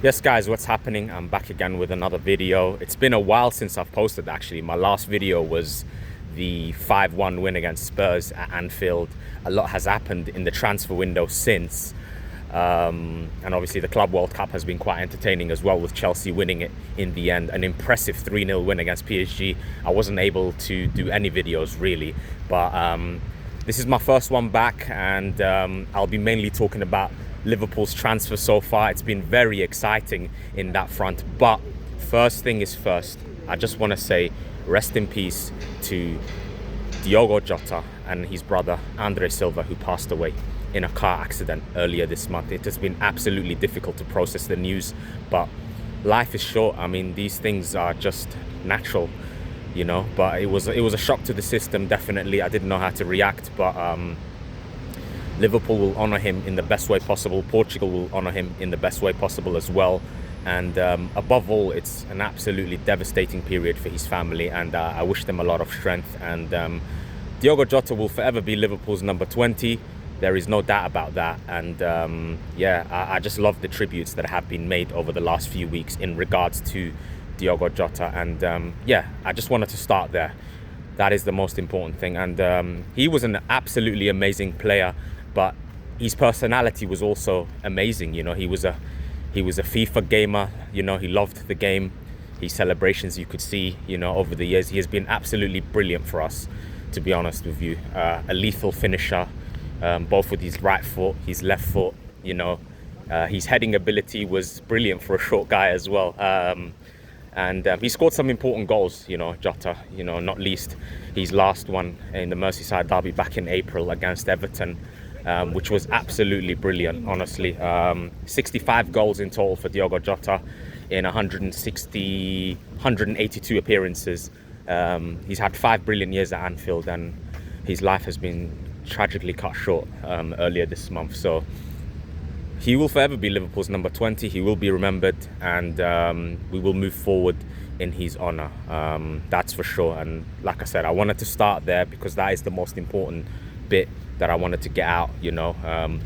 Yes guys, what's happening? I'm back again with another video. It's been a while since I've posted actually. My last video was the 5-1 win against Spurs at Anfield. A lot has happened in the transfer window since. And obviously the Club World Cup has been quite entertaining as well, with Chelsea winning it in the end. An impressive 3-0 win against PSG. I wasn't able to do any videos really, but this is my first one back, and I'll be mainly talking about Liverpool's transfer so far. It's been very exciting in that front, but first thing is first. I just want to say rest in peace to Diogo Jota and his brother Andre Silva, who passed away in a car accident earlier this month. It has been absolutely difficult to process the news, but life is short. I mean, these things are just natural, you know, but it was a shock to the system, definitely. I didn't know how to react, but Liverpool will honour him in the best way possible. Portugal will honour him in the best way possible as well. And above all, it's an absolutely devastating period for his family, and I wish them a lot of strength. And Diogo Jota will forever be Liverpool's number 20. There is no doubt about that. And yeah, I just love the tributes that have been made over the last few weeks in regards to Diogo Jota. And yeah, I just wanted to start there. That is the most important thing. And he was an absolutely amazing player, but his personality was also amazing. You know, he was a FIFA gamer. You know, he loved the game. His celebrations, you could see, you know, over the years. He has been absolutely brilliant for us, to be honest with you. A lethal finisher, both with his right foot, his left foot. You know, his heading ability was brilliant for a short guy as well. And he scored some important goals, you know, Jota, you know, not least his last one in the Merseyside derby back in April against Everton, which was absolutely brilliant, honestly. 65 goals in total for Diogo Jota in 182 appearances. He's had 5 brilliant years at Anfield, and his life has been tragically cut short earlier this month. So he will forever be Liverpool's number 20. He will be remembered, and we will move forward in his honour. That's for sure. And like I said, I wanted to start there because that is the most important bit that I wanted to get out. You know,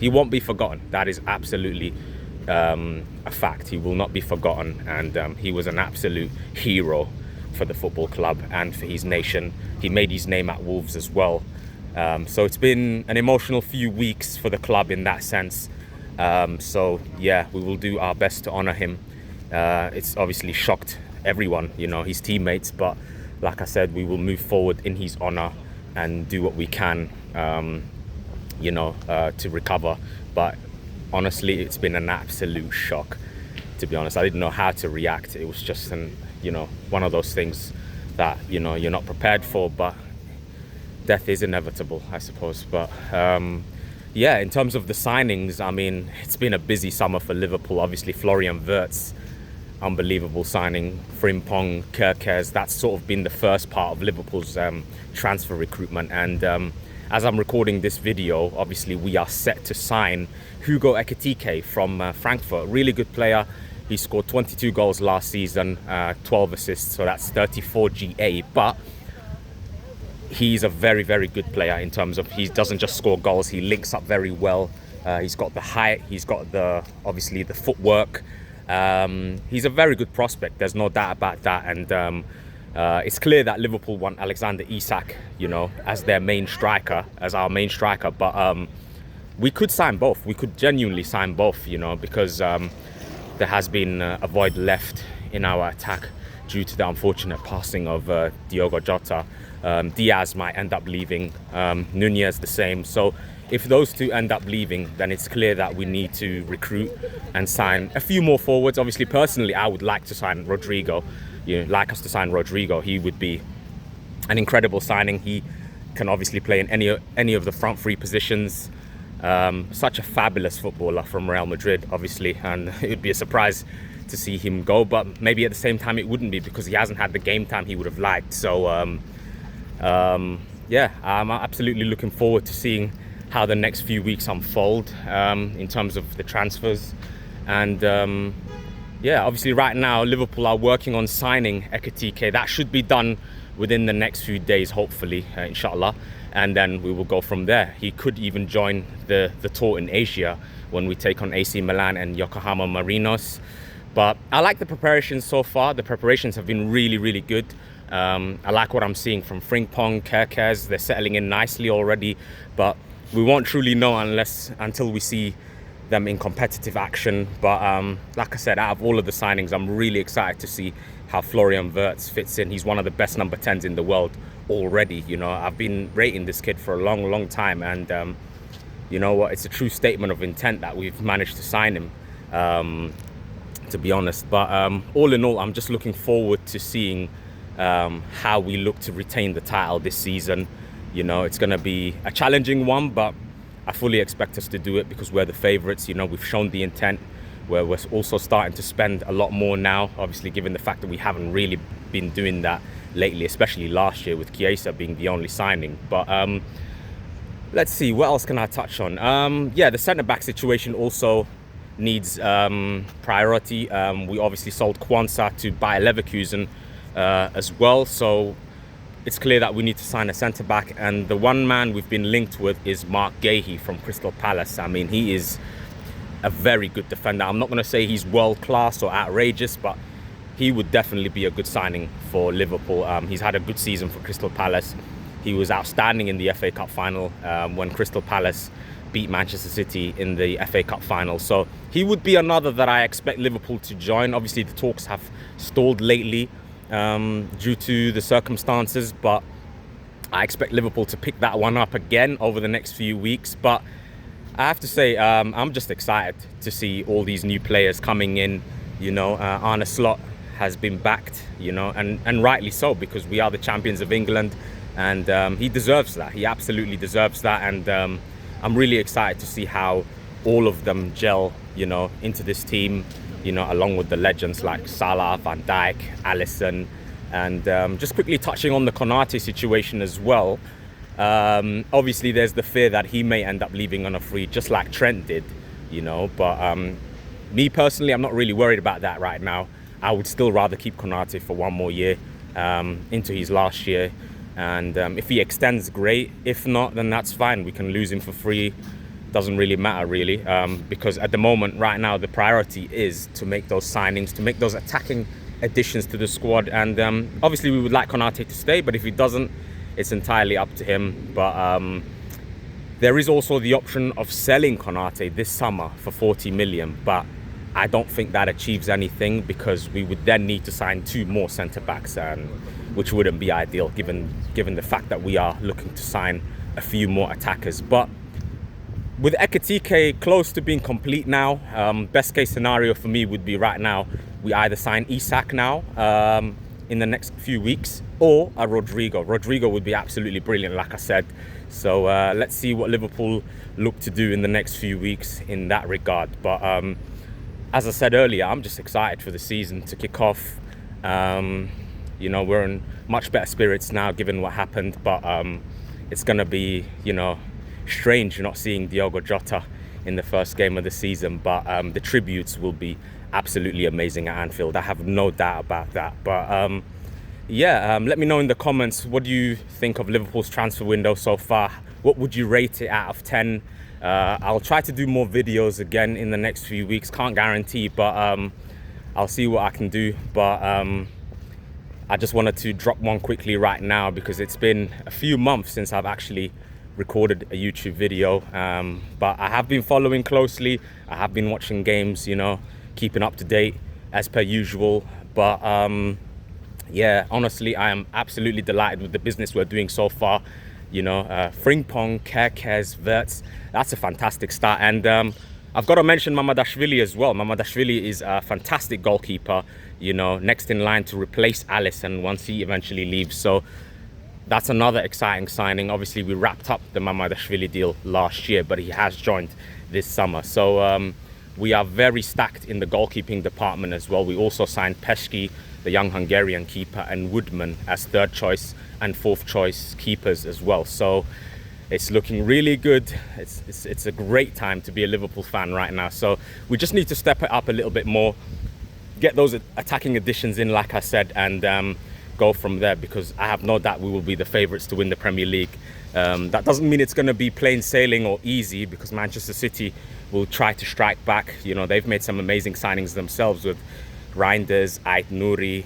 he won't be forgotten. That is absolutely a fact. He will not be forgotten, and he was an absolute hero for the football club and for his nation. He made his name at Wolves as well. So it's been an emotional few weeks for the club in that sense. So yeah, we will do our best to honour him. It's obviously shocked everyone, you know, his teammates, but like I said, we will move forward in his honour and do what we can, you know, to recover. But honestly, it's been an absolute shock, to be honest. I didn't know how to react. It was just you know, one of those things that, you know, you're not prepared for, but death is inevitable, I suppose. But yeah, in terms of the signings, I mean, it's been a busy summer for Liverpool. Obviously, Wirtz, unbelievable signing. Frimpong, Kerkez, that's sort of been the first part of Liverpool's transfer recruitment. And as I'm recording this video, obviously we are set to sign Ekitike from Frankfurt. Really good player. He scored 22 goals last season, 12 assists, so that's 34 GA. But he's a very, very good player in terms of, he doesn't just score goals, he links up very well. He's got the height, he's got obviously the footwork. He's a very good prospect, there's no doubt about that. And it's clear that Liverpool want Alexander Isak, you know, as their main striker, as our main striker. But we could sign both. We could genuinely sign both, you know, because there has been a void left in our attack due to the unfortunate passing of Diogo Jota. Diaz might end up leaving, Nunez the same. So if those two end up leaving, then it's clear that we need to recruit and sign a few more forwards. Obviously, personally, I would like to sign Rodrigo. You know, like us to sign Rodrigo. He would be an incredible signing. He can obviously play in any of the front three positions. Such a fabulous footballer from Real Madrid, obviously, and it would be a surprise to see him go, but maybe at the same time it wouldn't be, because he hasn't had the game time he would have liked. So yeah, I'm absolutely looking forward to seeing how the next few weeks unfold in terms of the transfers. And yeah, obviously right now Liverpool are working on signing Ekitike. That should be done within the next few days, hopefully, inshallah, and then we will go from there. He could even join the tour in Asia when we take on AC Milan and Yokohama Marinos. But I like the preparations so far. The preparations have been really, really good. I like what I'm seeing from Frimpong, Kerkez. They're settling in nicely already, but we won't truly know until we see them in competitive action. But like I said, out of all of the signings, I'm really excited to see how Florian Wirtz fits in. He's one of the best number 10s in the world already. You know, I've been rating this kid for a long, long time, and you know what? It's a true statement of intent that we've managed to sign him, to be honest. But all in all, I'm just looking forward to seeing how we look to retain the title this season. You know, it's going to be a challenging one, but I fully expect us to do it because we're the favourites. You know, we've shown the intent. We're also starting to spend a lot more now, obviously, given the fact that we haven't really been doing that lately, especially last year with Chiesa being the only signing. But let's see, what else can I touch on? Yeah, the centre-back situation also needs priority. We obviously sold Kwanzaa to Bayer Leverkusen as well, so it's clear that we need to sign a centre-back, and the one man we've been linked with is Mark Gahey from Crystal Palace. I mean, he is a very good defender. I'm not going to say he's world-class or outrageous, but he would definitely be a good signing for Liverpool. He's had a good season for Crystal Palace. He was outstanding in the FA Cup final when Crystal Palace beat Manchester City in the FA Cup final. So he would be another that I expect Liverpool to join. Obviously, the talks have stalled lately due to the circumstances, but I expect Liverpool to pick that one up again over the next few weeks. But I have to say, I'm just excited to see all these new players coming in. You know, Arne Slot has been backed, you know, and rightly so, because we are the champions of England, and he deserves that. He absolutely deserves that, and I'm really excited to see how all of them gel, you know, into this team, you know, along with the legends like Salah, Van Dijk, Alisson, and just quickly touching on the Konate situation as well. Obviously, there's the fear that he may end up leaving on a free, just like Trent did, you know. But me personally, I'm not really worried about that right now. I would still rather keep Konate for one more year into his last year. And if he extends, great. If not, then that's fine. We can lose him for free. Doesn't really matter, really. Because at the moment, right now, the priority is to make those signings, to make those attacking additions to the squad. And obviously, we would like Konate to stay. But if he doesn't, it's entirely up to him. But there is also the option of selling Konate this summer for 40 million. But I don't think that achieves anything, because we would then need to sign 2 more centre-backs, which wouldn't be ideal given the fact that we are looking to sign a few more attackers. But with Ekitike close to being complete now, best case scenario for me would be right now we either sign Isak now in the next few weeks, or a Rodrigo. Rodrigo would be absolutely brilliant, like I said. So let's see what Liverpool look to do in the next few weeks in that regard. But as I said earlier, I'm just excited for the season to kick off. You know, we're in much better spirits now given what happened, but it's going to be, you know, strange not seeing Diogo Jota in the first game of the season. But the tributes will be absolutely amazing at Anfield. I have no doubt about that. But yeah, let me know in the comments, what do you think of Liverpool's transfer window so far? What would you rate it out of 10? I'll try to do more videos again in the next few weeks. Can't guarantee, but I'll see what I can do. But I just wanted to drop one quickly right now, because it's been a few months since I've actually recorded a YouTube video. But I have been following closely. I have been watching games, you know, keeping up to date as per usual. But yeah, honestly, I am absolutely delighted with the business we're doing so far. You know, Frimpong, Kerkez, Wirtz, that's a fantastic start. And I've got to mention Mamadashvili as well. Mamadashvili is a fantastic goalkeeper, you know, next in line to replace Alisson once he eventually leaves. So that's another exciting signing. Obviously, we wrapped up the Mamadashvili deal last year, but he has joined this summer. So we are very stacked in the goalkeeping department as well. We also signed Peshki, the young Hungarian keeper, and Woodman as third choice and fourth choice keepers as well. So it's looking really good. It's a great time to be a Liverpool fan right now. So we just need to step it up a little bit more, get those attacking additions in, like I said, and go from there, because I have no doubt we will be the favourites to win the Premier League. That doesn't mean it's going to be plain sailing or easy, because Manchester City will try to strike back. You know, they've made some amazing signings themselves with Reinders, Ait Nouri,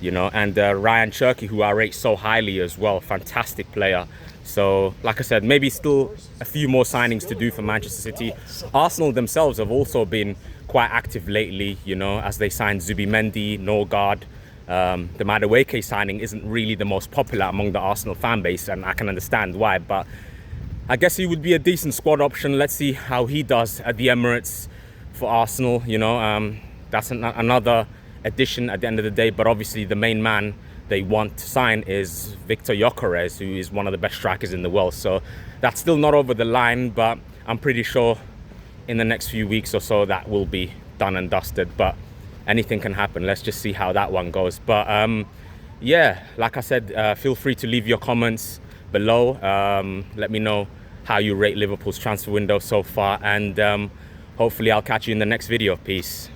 you know, and Ryan Cherky, who I rate so highly as well. Fantastic player. So, like I said, maybe still a few more signings to do for Manchester City. Arsenal themselves have also been quite active lately, you know, as they signed Zubimendi, Norgard. The Madueke signing isn't really the most popular among the Arsenal fan base, and I can understand why, but I guess he would be a decent squad option. Let's see how he does at the Emirates for Arsenal, you know. That's another addition at the end of the day, but obviously the main man they want to sign is Victor Gyökeres, who is one of the best strikers in the world. So that's still not over the line, but I'm pretty sure in the next few weeks or so that will be done and dusted. But anything can happen. Let's just see how that one goes. But yeah, like I said, feel free to leave your comments below. Let me know how you rate Liverpool's transfer window so far, and hopefully I'll catch you in the next video. Peace.